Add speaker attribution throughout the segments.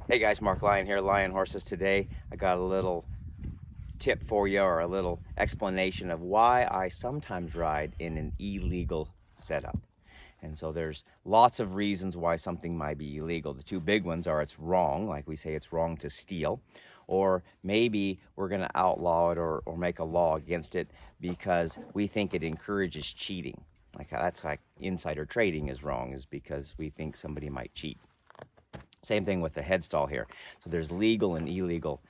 Speaker 1: Hey guys, Mark Lyon here, Lion Horses. Today I got a little tip for you, or a little explanation of why I sometimes ride in an illegal setup. And so there's lots of reasons why something might be illegal. The two big ones are it's wrong, like we say it's wrong to steal, or maybe we're going to outlaw it or make a law against it because we think it encourages cheating. Like that's like insider trading is wrong, is because we think somebody might cheat. Same thing with the headstall here. So there's legal and illegal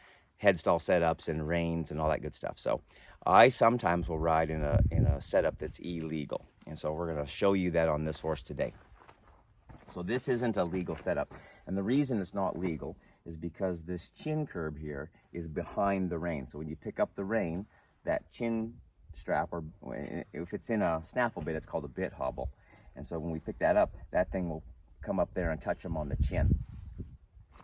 Speaker 1: headstall setups and reins and all that good stuff. So I sometimes will ride in a setup that's illegal. And so we're going to show you that on this horse today. So this isn't a legal setup. And the reason it's not legal is because this chin curb here is behind the rein. So when you pick up the rein, that chin strap, or if it's in a snaffle bit, it's called a bit hobble. And so when we pick that up, that thing will come up there and touch them on the chin.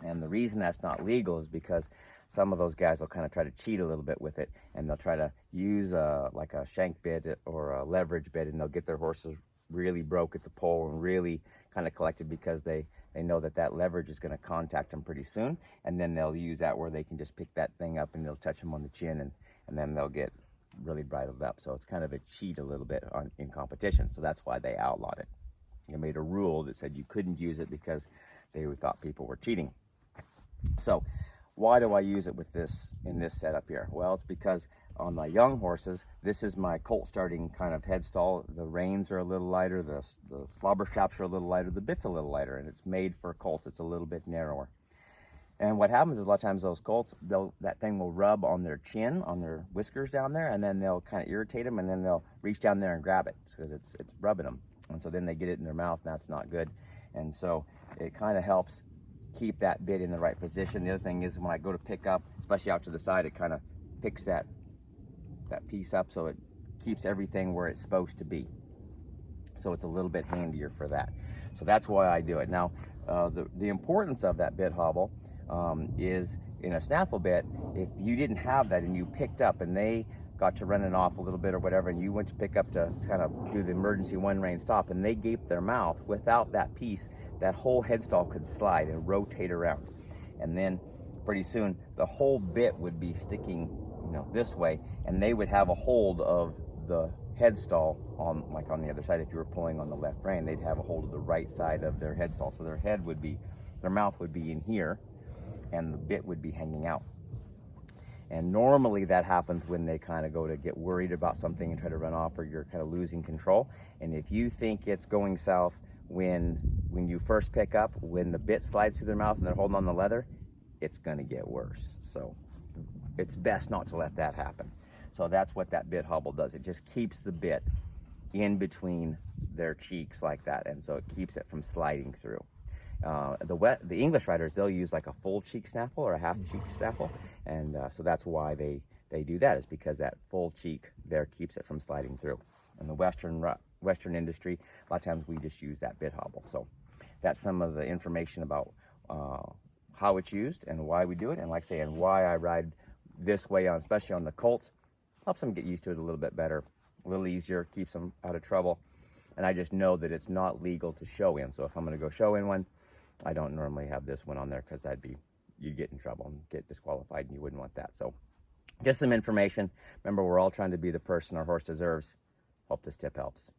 Speaker 1: And the reason that's not legal is because some of those guys will kind of try to cheat a little bit with it, and they'll try to use like a shank bit or a leverage bit, and they'll get their horses really broke at the pole and really kind of collected because they know that leverage is going to contact them pretty soon, and then they'll use that where they can just pick that thing up and they'll touch them on the chin, and then they'll get really bridled up. So it's kind of a cheat a little bit in competition. So that's why they outlawed it. They made a rule that said you couldn't use it because they thought people were cheating. So why do I use it with this in this setup here? Well, it's because on my young horses, this is my colt starting kind of headstall. The reins are a little lighter, the slobber straps are a little lighter, the bit's a little lighter, and it's made for colts. It's a little bit narrower. And what happens is a lot of times those colts, that thing will rub on their chin, on their whiskers down there, and then they'll kind of irritate them, and then they'll reach down there and grab it because it's rubbing them. And so then they get it in their mouth, and that's not good. And so it kind of helps keep that bit in the right position. The other thing is when I go to pick up, especially out to the side, it kind of picks that piece up so it keeps everything where it's supposed to be. So it's a little bit handier for that. So that's why I do it. Now, the importance of that bit hobble is in a snaffle bit, if you didn't have that and you picked up and they got to running off a little bit or whatever, and you went to pick up to kind of do the emergency one rein stop, and they gaped their mouth, without that piece, that whole headstall could slide and rotate around. And then pretty soon the whole bit would be sticking, this way, and they would have a hold of the headstall on the other side. If you were pulling on the left rein, they'd have a hold of the right side of their headstall. So their mouth would be in here, and the bit would be hanging out. And normally that happens when they kind of go to get worried about something and try to run off, or you're kind of losing control. And if you think it's going south when you first pick up, when the bit slides through their mouth and they're holding on the leather, it's going to get worse. So it's best not to let that happen. So that's what that bit hobble does. It just keeps the bit in between their cheeks like that, and so it keeps it from sliding through. The English riders, they'll use like a full cheek snaffle or a half cheek snaffle, and so that's why they do that, is because that full cheek there keeps it from sliding through. In the Western industry, a lot of times we just use that bit hobble. So that's some of the information about how it's used and why we do it, and like I say, and why I ride this way, especially on the colts. Helps them get used to it a little bit better, a little easier, keeps them out of trouble. And I just know that it's not legal to show in. So if I'm going to go show in one, I don't normally have this one on there, because you'd get in trouble and get disqualified, and you wouldn't want that. So just some information. Remember, we're all trying to be the person our horse deserves. Hope this tip helps.